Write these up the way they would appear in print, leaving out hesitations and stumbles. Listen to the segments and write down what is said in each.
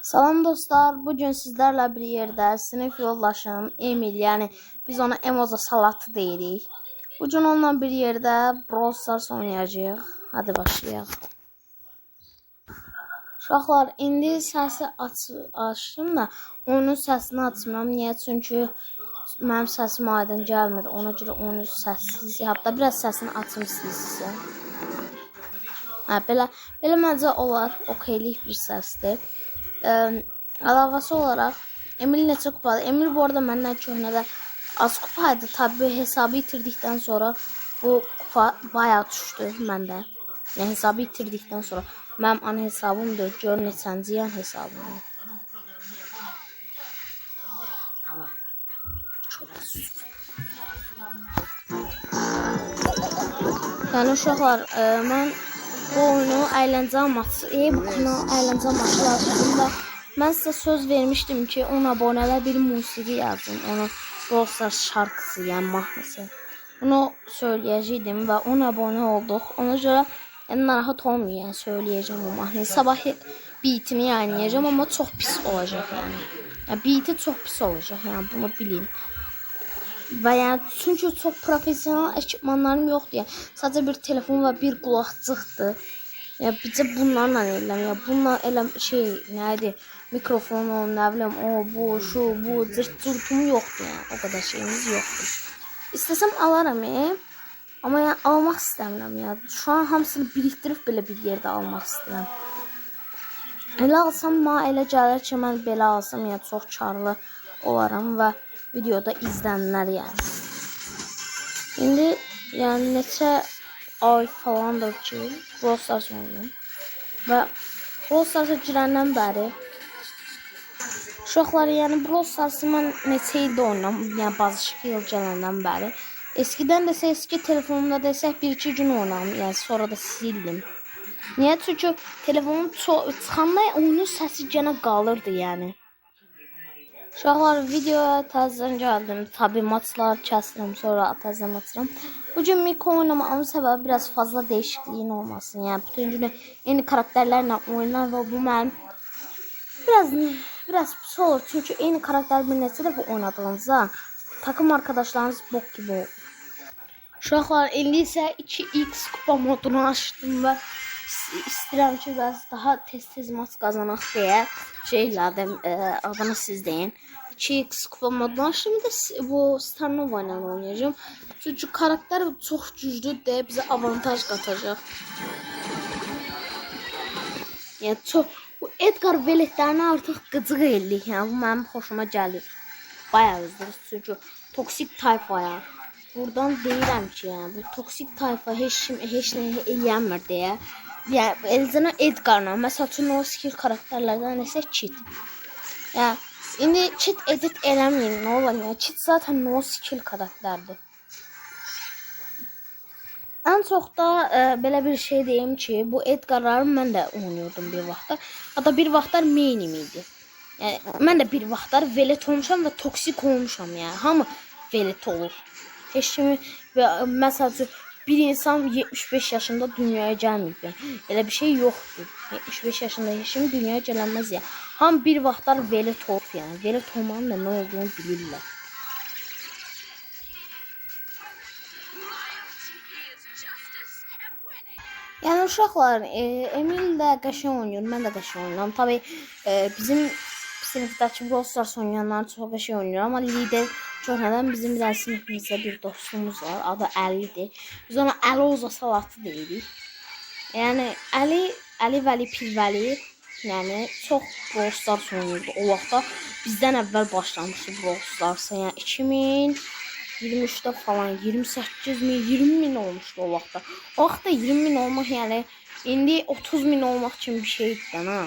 Salam dostlar, bugün sizlərlə bir yerdə sinif yoldaşım Emil, yəni biz ona Emoza salatı deyirik. Bugün onunla bir yerdə Brawl Stars oynayacağıq. Hadi başlayaq. Uşaqlar, indi səsi açdım da oyunun səsini açmıram. Niyə? Çünki mənim səsim aydın gəlmir. Ona görə oyunu səssiz, hətta biraz səsini açım istəyirsinizsə. Belə məncə olar, okeylik bir səsdir. Əlavəsi olaraq Emil neçə kupadır? Emil bu arada məndən köhnədə az kupaydı. Tabi hesabı itirdikdən sonra bu kupa bayağı düşdü məndə. Yəni hesabı itirdikdən sonra mənim ana hesabımdır. Gör neçənci yan hesabımdır. Yəni uşaqlar, mən bu oyunu əyləncə amaçlı, bu kanal əyləncə amaçlı açdım da mən sizə söz vermişdim ki, 10 abunələ bir musiqi yazdım. Onu Brawl Stars şarkısı, yəni mahnısı. Bunu söyləyəcəkdim və 10 abunə olduq. Ona görə narahat olmayın, yəni söyləyəcəm o mahnıyı. Sabah beatini yayınlayacağım, amma çox pis olacaq yəni. Beati çox pis olacaq, yəni bunu bilin. Və yəni çünki çox professional ekipmanlarım yoxdur. Yəni sadəcə bir telefon və bir qulaqcıqdır. Ya bizə bunlarla eləm, ya bununla eləm şey nədir? Mikrofonu, nə bilim, o, bu, şu, bu, cırtım yoxdur yəni. O qədər şeyimiz yoxdur. İstəsəm alaram, amma yəni almaq istəmirəm ya. Şu an hamısını birikdirib belə bir yerdə almaq istəyirəm. Elə alsam elə gəlir ki, mən belə alsam, yəni çox karlı olaram və videoda izlənilər yəni. İndi yəni neçə ay falandır ki, Brawl Stars oynayıram. Və Brawl Stars'a girəndən bəri uşaqlar, yəni Brawl Stars'ı mən neçə ildə oynayıram, yəni bazı il gələndən bəri. Eskidən desə, eski telefonumda desək 1-2 gün oynayıram, yəni sonra da sildim. Niyə? Çünki telefonum çıxanda oyunun səsi gənə qalırdı yəni. Uşaqlar, videoya təzədən gəldim. Tabi maçlar kəsirəm, sonra təzədən açıram. Bugün Miko oynamağımın səbəbi biraz fazla dəyişikliyin olmasın. Yəni bütün günü yeni karakterlərlə oynanan və bu mənim biraz pis olur. Çünki yeni karakter bir neçə dəfə oynadığınızda takım arkadaşlarınız bok gibi olur. Uşaqlar, indi isə 2x kupa modunu açdım və istəyirəm ki, daha tez maç qazanaq deyə şeylərdən adını siz deyin. 2x kupa modunu açdım da bu Starnova ilə oynayacağım. Çünki karakter çox güclü deyə bizə avantaj qatacaq. Yəni çox bu Edgar veletlərini artıq qıcıq eləyik. Yəni bu mənim xoşuma gəlir. Bayağı özür. Çünki toksik tayfaya buradan deyirəm ki, yəni bu toksik tayfa heç nə eləyəmir deyə. Yəni Elzana Edgar'la məsəl üçün o skill karakterlərdən nəsə cheat. Yəni indi cheat edit eləməyin, nə olar? Yəni cheat zaten no skill karakterdir. Ən çox da belə bir şey deyim ki, bu Edgar'ları mən də oynuyordum bir vaxtlar. Hatta bir vaxtlar main'im idi. Yəni mən də bir vaxtlar velet olmuşam və toksik olmuşam yəni. Hamı velet olur. Heç kimi məsəl üçün bir insan 75 yaşında dünyaya gəlmir. Elə bir şey yoxdur. 75 yaşında heç kim dünyaya gəlməz ya. Ham bir vaxtlar velet olur yəni. Velet olmanın da nə olduğunu bilirlər. Yəni uşaqlar, Emil də qəşəng oynayır, mən də qəşəng oynayıram. Tabii bizim sinifdəki Brawl Stars oynayanlar çox qəşəng oynayır, amma lider köhnədən bizim bir sinifimizdə bir dostumuz var, adı Əlidir. Biz ona Əloza salatı deyirik. Yəni Əli Vəli Pirvəli, yəni çox Brawl Stars oynayırdı o vaxtda. Bizdən əvvəl başlamışdı Brawl Stars'a, yəni 2023'də falan 28.000, 20.000 olmuşdu o vaxtda. O vaxtda 20.000 olmaq yəni indi 30.000 olmaq kimi bir şeydir ha.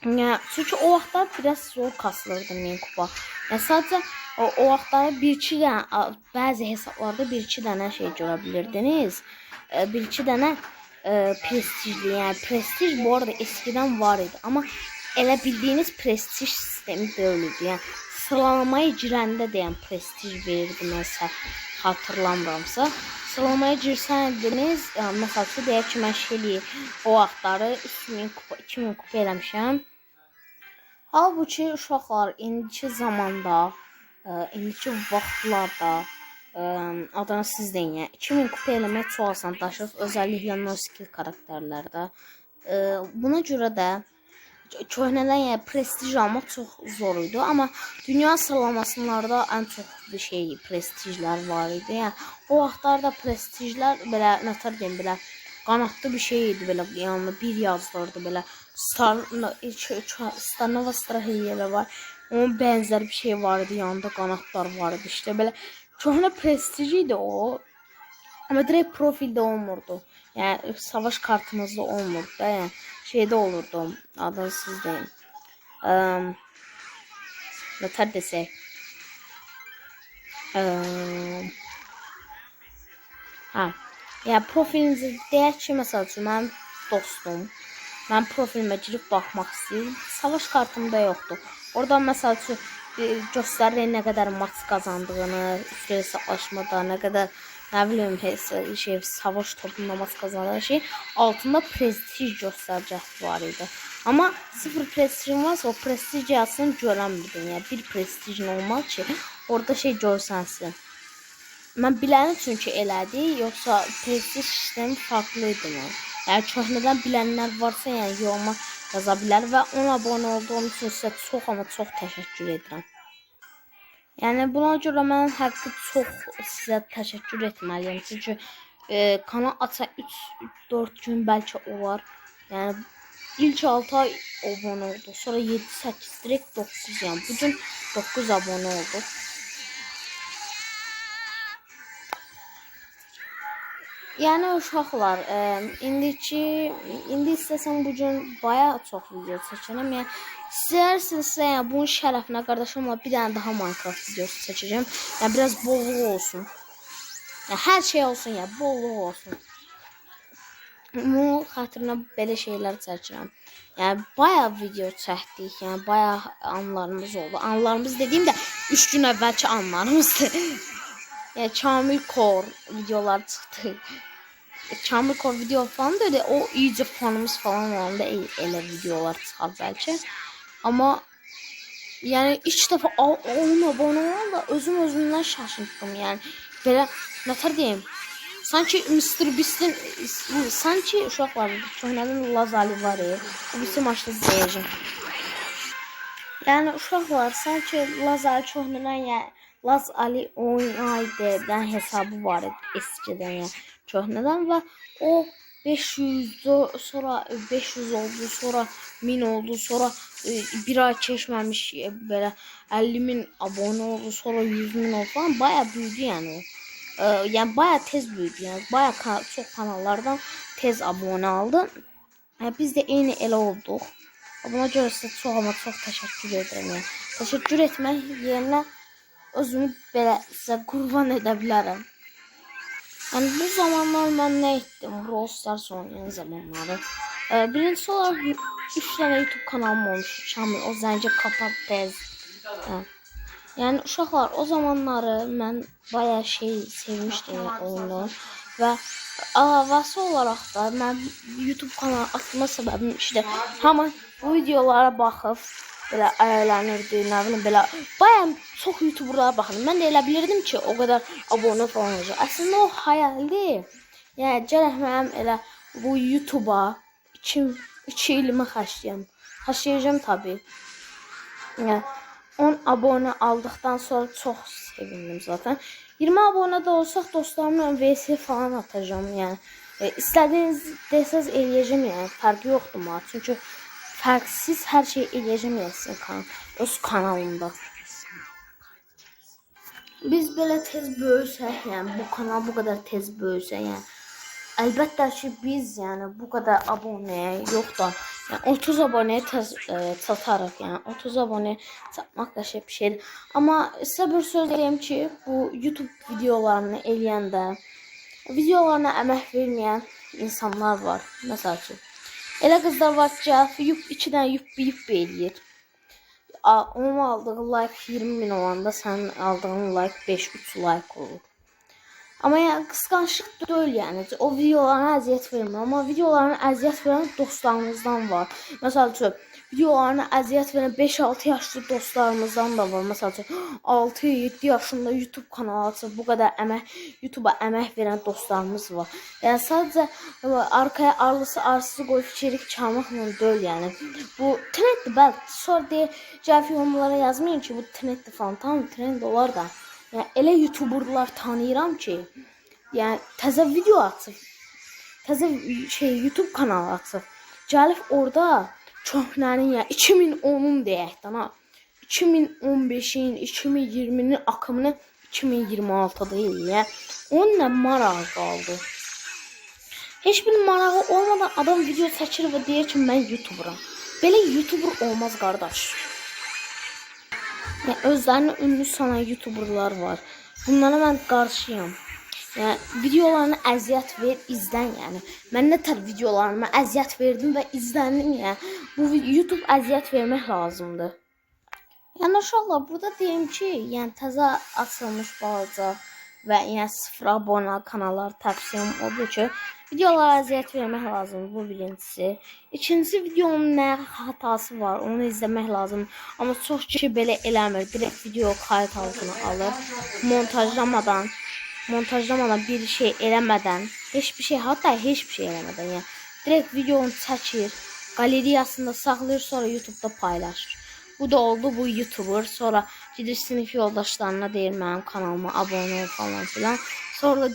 Yəni çünki o vaxtda biraz zor kasılırdı min kupa. Yəni sadəcə o vaxtda bir-iki dənə bəzi hesablarda bir-iki dənə şey görə bilirdiniz. Bir-iki dənə prestijli, yəni prestij bu arada eskiden var idi, amma elə bildiyiniz prestij sistemi böylüdür. Yəni sıralamaya girəndə deyən prestij verirdi mən hatırlamıramsa. Sıralamaya girsəydiniz, məsəl üçün deyək ki, mən şeyliyi o vaxtları 3000 kupa, 2000 kupa eləmişəm. Halbuki uşaqlar indiki zamanda, indiki vaxtlarda adını siz deyin, 2000 kupa eləmək çox asanlaşıb, özəlliklə nosikil karakterlərdə. Buna görə də köhnədən yəni prestij almaq çox zor idi, amma dünya sıralamasında ən çox prestijlər var idi. Yəni o vaxtlarda prestijlər belə nətər deyim, belə qanadlı bir şey idi, belə yanında bir yazılırdı, belə Starnova strategiyalar var. Onun bənzər bir şey var idi, yanında qanadlar var idi. İşte belə köhnə prestij idi o. Amma direkt profildə olmurdu. Yəni savaş kartımızda olmurdu da, yəni şeydə olurdu. Adını siz deyin. Nətər desək. Yəni profilinizi deyək ki, məsəl üçün mənim dostum. Mən profilimə girib baxmaq istəyirəm. Savaş kartımda yoxdur. Oradan məsəl üçün göstərir nə qədər maç qazandığını, üstə hesablaşmada nə qədər nə bilim savaş topunda maç qazandığı şey altında prestij göstəricisi var idi. Amma sıfır prestijin varsa o prestij yazısını görənmirdin. Yəni bir prestijin olmalı ki, orada görsənsin. Mən biləni çünki elədi, yoxsa prestij sistemi farklı idi mi? Yəni köhnədən bilənlər varsa, yəni yoruma yaza bilər və 10 abunə olduğum üçün sizə çox amma çox təşəkkür edirəm. Yəni buna görə mən həqiqi çox sizə təşəkkür etməliyəm. Çünki kanal aça 3-4 gün bəlkə olar. Yəni ilk 6 ay abunə oldu. Sonra 7-8 direkt 9 yəni. Bugün 9 abunə oldu. Yəni uşaqlar, indi istəsəm bugün bayağı çox video çəkəcəm. Yəni istəyirsinizsə, yəni bunun şərəfinə qardaşımla bir dənə daha Minecraft videosu çəkəcəm. Yəni biraz bolluq olsun. Yəni hər şey olsun, yəni bolluq olsun. Bunun xatirinə belə şeylər çəkirəm. Yəni bayağı video çəkdik, yəni bayağı anlarımız oldu. Anlarımız dediyim də 3 gün əvvəlki anlarımızdır. Yəni Kamil Kor videolar çıxdı. Kamil Kor video falan dedi. O iyice fanımız falan olanda elə videolar çıxar bəlkə. Amma yəni ilk dəfə 10 abunə olanda özümdən şaşırdım. Yəni belə nətər deyim? Sanki Mr. Beast'in sanki uşaqlar köhnədən Lazali var ya. Bu bizim maçda deyəcəm. Yəni uşaqlar sanki Lazali köhnədən yəni Laz Ali oynaydı hesabı var eskidən yəni köhnədən və o 500 sonra 500 oldu, sonra 1000 oldu, sonra bir ay keçməmiş belə 50.000 abunə oldu, sonra 100.000 oldu falan bayağı büyüdü yəni o. Yəni bayağı tez büyüdü yəni bayağı çox kanallardan tez abunə aldı. Biz də eyni elə olduq. Buna görə sizə çox amma çox təşəkkür edirəm yəni. Təşəkkür etmək yerinə özümü belə sizə qurban edə bilərəm. Yəni bu zamanlar mən nə etdim? Brawl Stars oynayan zamanları. Birincisi olaraq 3 dənə YouTube kanalım olmuş. Kamil o zənci kapat tez. Yəni uşaqlar o zamanları mən bayağı sevmişdim oyunu və əlavəsi olaraq da mən YouTube kanalı açma səbəbim işte hamı bu videolara baxıb belə əylənirdi, nə bilim belə bayağı çox YouTuberlara baxırdım. Mən də elə bilirdim ki, o qədər abunə falan olacaq. Əslində o hayaldir. Yəni gərək mənim elə bu YouTube'a 2 ilimi xərcləyəcəm tabii. Yəni 10 abunə aldıqdan sonra çox sevindim zaten. 20 abunə də olsaq dostlarımla VS falan atacağım. Yəni istədiyiniz desəz eləyəcəm yəni fərqi yoxdur mənə. Çünki fərqsiz hər şey eləyəcəm yəni sizin öz kanalımda. Biz belə tez böyüsək, yəni bu kanal bu qədər tez böyüsə, yəni əlbəttə ki biz yəni bu qədər abunəyə yox da yəni 30 abunəyə tez çatarıq, yəni 30 abunəyə çatmaq da bir şeydir. Amma sizə bir söz deyim ki, bu YouTube videolarını eləyəndə videolarına əmək verməyən insanlar var. Məsəl üçün elə qızlar var ki, 2 dənə yuppi eləyir. Onun aldığı like 20.000 olanda sənin aldığın like 5-3 like olur. Amma yəni qısqanclıq deyil yəni. O videolarına əziyyət vermir. Amma videolarına əziyyət verən dostlarımızdan var. Məsəl üçün videolarına əziyyət verən 5-6 yaşlı dostlarımızdan da var. Məsələn, 6-7 yaşında YouTube kanalı açıb bu qədər YouTube'a əmək verən dostlarımız var. Yəni sadəcə arkaya arsız qoyub içerik çalmaqla deyil, yəni. Bu trenddir, bəli. Sonra deyəcək yorumlara yazmayın ki, bu trenddir falan. Tamam, trend olar da. Yəni elə YouTuberlar tanıyıram ki, yəni təzə video açıb, təzə YouTube kanalı açıb. Gəlib orada çoxlarının ya 2010'un deyək də, 2015'in, 2020'nin akımını 2026'da eləyək. Onun nə marağı qaldı? Heç bir marağı olmadan adam video çəkir və deyir ki, mən YouTuberam. Belə YouTuber olmaz qardaş. Yəni özlərini ünlü sanan YouTuberlar var. Bunlara mən qarşıyam. Yəni videolarına əziyyət ver, izlən yəni. Mən nə tər videolarıma əziyyət verdim və izləndim yəni. Bu YouTube əziyyət vermək lazımdır. Yəni uşaqlar, burada deyim ki, yəni təzə açılmış balaca və yəni 0 abunə kanallar tavsiyəm odur ki, videolara əziyyət vermək lazımdır, bu birincisi. İkincisi, videonun nə hatası var, onu izləmək lazım. Amma çox kişi belə eləmir, direkt video kayıt altına alır, montajlamadan bir şey eləmədən, heç bir şey eləmədən, yəni direkt videonu çəkir, qaleriyasında saxlayır, sonra YouTube'da paylaşır. Bu da oldu, bu YouTuber. Sonra gedir sinif yoldaşlarına deyir mənim kanalıma abunə ol falan filan. Sonra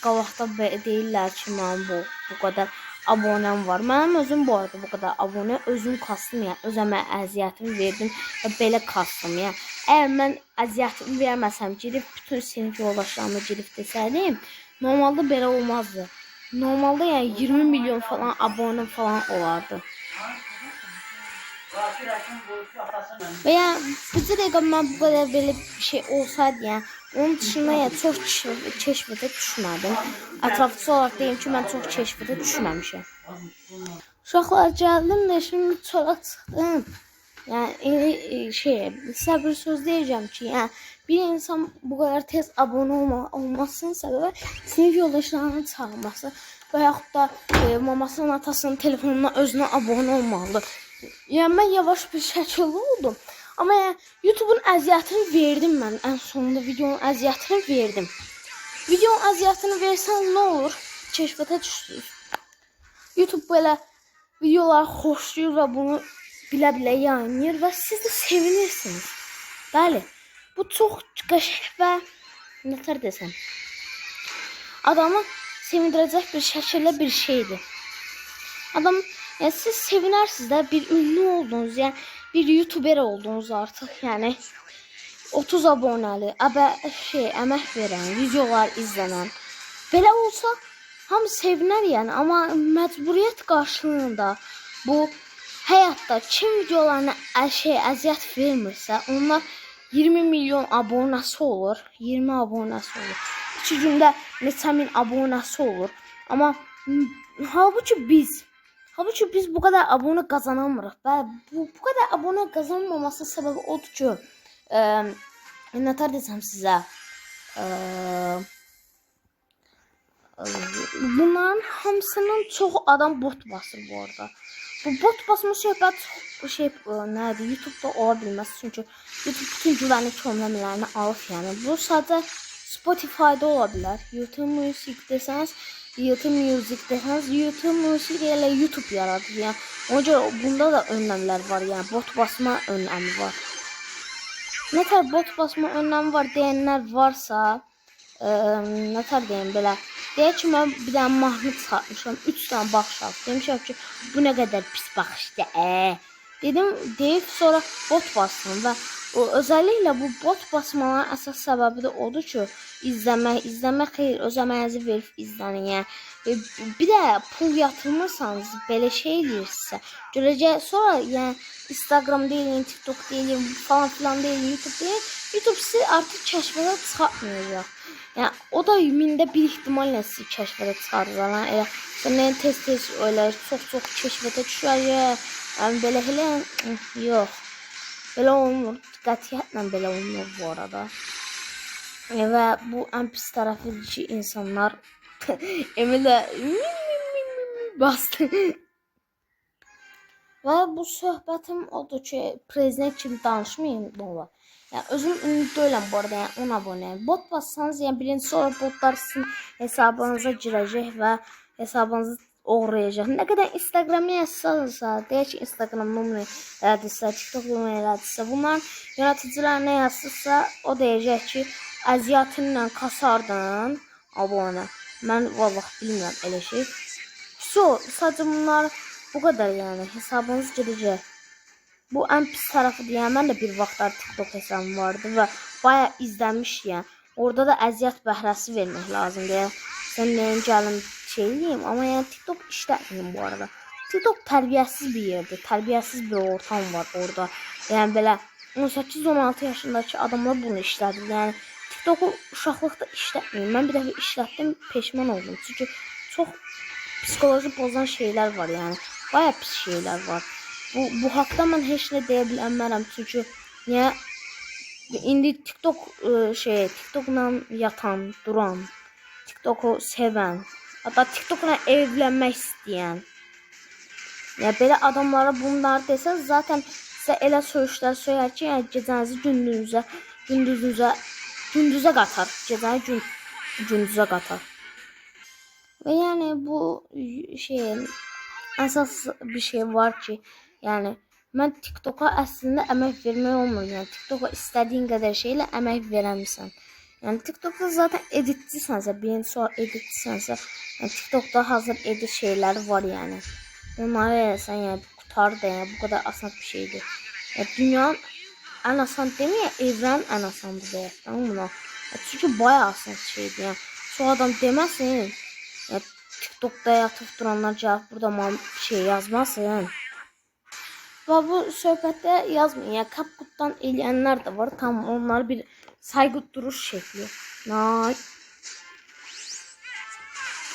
qabaqda deyirlər ki, mənim bu qədər abunəm var. Mənim özüm bu arada bu qədər abunə özüm kastım, yəni özümə əziyyətimi verdim və belə kastım, yəni. Əgər mən əziyyətimi verməsəm, gedib bütün sinif yoldaşlarıma gedib desəydim, normalda belə olmazdı. Normalda yəni 20 milyon falan abunə falan olardı. Və yəni bu dəqiqə mən bu qədər belə bir şey olsaydı, yəni onun dışında yəni çox keşfətə düşmədim. Ətraflı olaraq deyim ki, mən çox keşfətə düşməmişəm. Uşaqlar, gəldim də şimdi çora çıxdım. Yəni sizə bir söz deyəcəm ki, yəni bir insan bu qədər tez abunə olmasının səbəbi sinif yoldaşlarının çağırması və yaxud da mamasının, atasının telefonuna özünə abunə olmalıdır. Yəni mən yavaş bir şəkildə oldum. Amma yəni YouTube'un əziyyətini verdim mən. Ən sonunda videonun əziyyətini verdim. Videonun əziyyətini versən nə olur? Keşfətə düşdünüz. YouTube belə videoları xoşlayır və bunu bilə-bilə yayınlayır və siz də sevinirsiniz. Bəli, bu çox qəşəng və nətər desəm, adamı sevindirəcək bir şəkildə bir şeydir. Adam, yəni siz sevinərsiniz də, bir ünlü oldunuz, yəni bir YouTuber oldunuz artıq, yəni 30 abunəli, əmək verən, videolar izlənən. Belə olsa hamı sevinər yəni, amma məcburiyyət qarşılığında bu həyatda kim videolarına əziyyət vermirsə, onlar 20 milyon abunəsi olur, 20 abunəsi olur. 2 gündə neçə min abunəsi olur. Amma halbuki biz bu qədər abunə qazanamırıq. Və bu qədər abunə qazanmamasının səbəbi odur ki, nətər desəm sizə, bunların hamısının çoxu adam bot basır bu arada. Bu bot basma söhbət nədir? YouTube'da ola bilməz. Çünki YouTube bütün güvənlik önləmələrini alır. Yəni bu sadəcə Spotify'da ola bilər. YouTube Music desəniz, YouTube Music elə YouTube yaradır. Yəni ona görə bunda da önləmlər var. Yəni bot basma önləmi var. Nətər bot basma önləmi var deyənlər varsa, nətər deyim belə. Deyək ki, mən bir dənə mahnı çıxartmışam, 3 dənə baxış aldım. Demişəm ki, bu nə qədər pis baxışdır. Dedim, deyib sonra bot basdım və özəlliklə bu bot basmaların əsas səbəbi də odur ki, izləmək xeyr, öz əməyinizi verib izlənin. Yəni, bir də pul yatırmırsanız, belə şey eləyirsinizsə, görəcək, sonra yəni Instagram deyin, TikTok deyin, falan filan deyin, YouTube deyin, YouTube sizi artıq kəşfətə çıxartmayacaq. Yəni, o da mində bir ihtimalle sizi kəşfətə çıxarır. Elə, səndən tez öyle çox kəşfətə düşər, yəni, belə yox. Belə olmur, qətiyyətlə belə olmur bu arada. Və bu ən pis tərəfidir ki, insanlar Emil də bastı. Və bu söhbətim odur ki, prezident kimi danışmayın bunlar. Yəni özüm ünlü deyiləm bu arada, yəni 10 abunəyəm. Bot bassanız, yəni birinci sonra botlar sizin hesabınıza girəcək və hesabınızı oğurlayacaq. Nə qədər Instagram-a yazsanızsa, deyək ki, Instagram nömrə elədirsə, TikTok nömrə elədirsə, bunların yöneticiləri nə yazsınsa, o deyəcək ki, əziyyətinlə kasardın abunə. Mən vallahi bilmirəm elə şey. Sadəcə bunlar bu qədər yəni hesabınız gedəcək. Bu ən pis tərəfidir. Yəni mən də bir vaxtlar TikTok hesabım vardı və baya izlənmişdi yəni. Orada da əziyyət bəhrəsi vermək lazımdır. Yəni sən nəyin gəlin şeyliyim, amma yəni TikTok işlətməyim bu arada. TikTok tərbiyəsiz bir yerdir. Tərbiyəsiz bir ortam var orada. Yəni belə 18-16 yaşındakı adamlar bunu işlədir. Yəni TikToku uşaqlıqda işlətməyim. Mən bir dəfə işlətdim, peşman oldum. Çünki çox psixoloji pozan şeylər var yəni. Baya pis şeylər var. Bu haqda mən heç nə deyə bilmərəm. Çünki niyə indi TikTokla yatan, duran, TikToku sevən, hatta TikTokla evlənmək istəyən. Yəni belə adamlara bunları desəz, zaten sizə elə söyüşlər söyər ki, yəni gecənizi gündüzə qatar. Gecəni gündüzə qatar. Və yəni bu əsas bir şey var ki, yəni mən TikToka əslində əmək vermək olmur. Yəni TikToka istədiyin qədər şeylə əmək verəmsən. Yəni TikTokda zaten editçisənsə, birinci sonra editçisənsə, yəni TikTokda hazır edit şeyləri var yəni. Onları eləsən, yəni qutar da, yəni bu qədər asan bir şeydir. Yəni dünyanın ən asan deməyə, evrenin ən asandır deyək. Tamam mı? Çünki baya asan şeydir. Yəni çox adam deməsin. Yəni TikTokda yatıb duranlar gəlib burada şey yazmasın. Və bu söhbətdə yazmayın. Yəni kapqutdan eləyənlər də var. Tam onlar bir saygı duruş şəkli.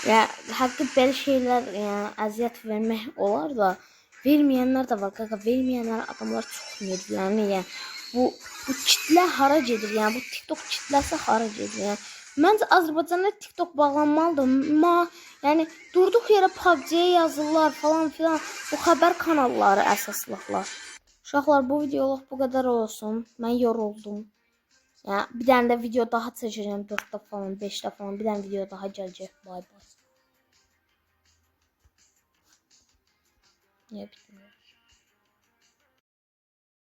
Yəni həqiqi belə şeylər, yəni əziyyət vermək olar da, verməyənlər də var. Qaqa verməyənlər adamlar çox nervlənir. Yəni bu kitlə hara gedir? Yəni bu TikTok kitləsi hara gedir? Yəni məncə Azərbaycanda TikTok bağlanmalıdır. Yəni durduq yerə PUBG-yə yazırlar falan filan. Bu xəbər kanalları əsaslıqlar. Uşaqlar, bu videoluk bu qədər olsun. Mən yoruldum. Yəni bir dənə də video daha çəkəcəm 4-də falan, 5-də falan. Bir dənə video daha gələcək. Bay bay. Niyə bitmir?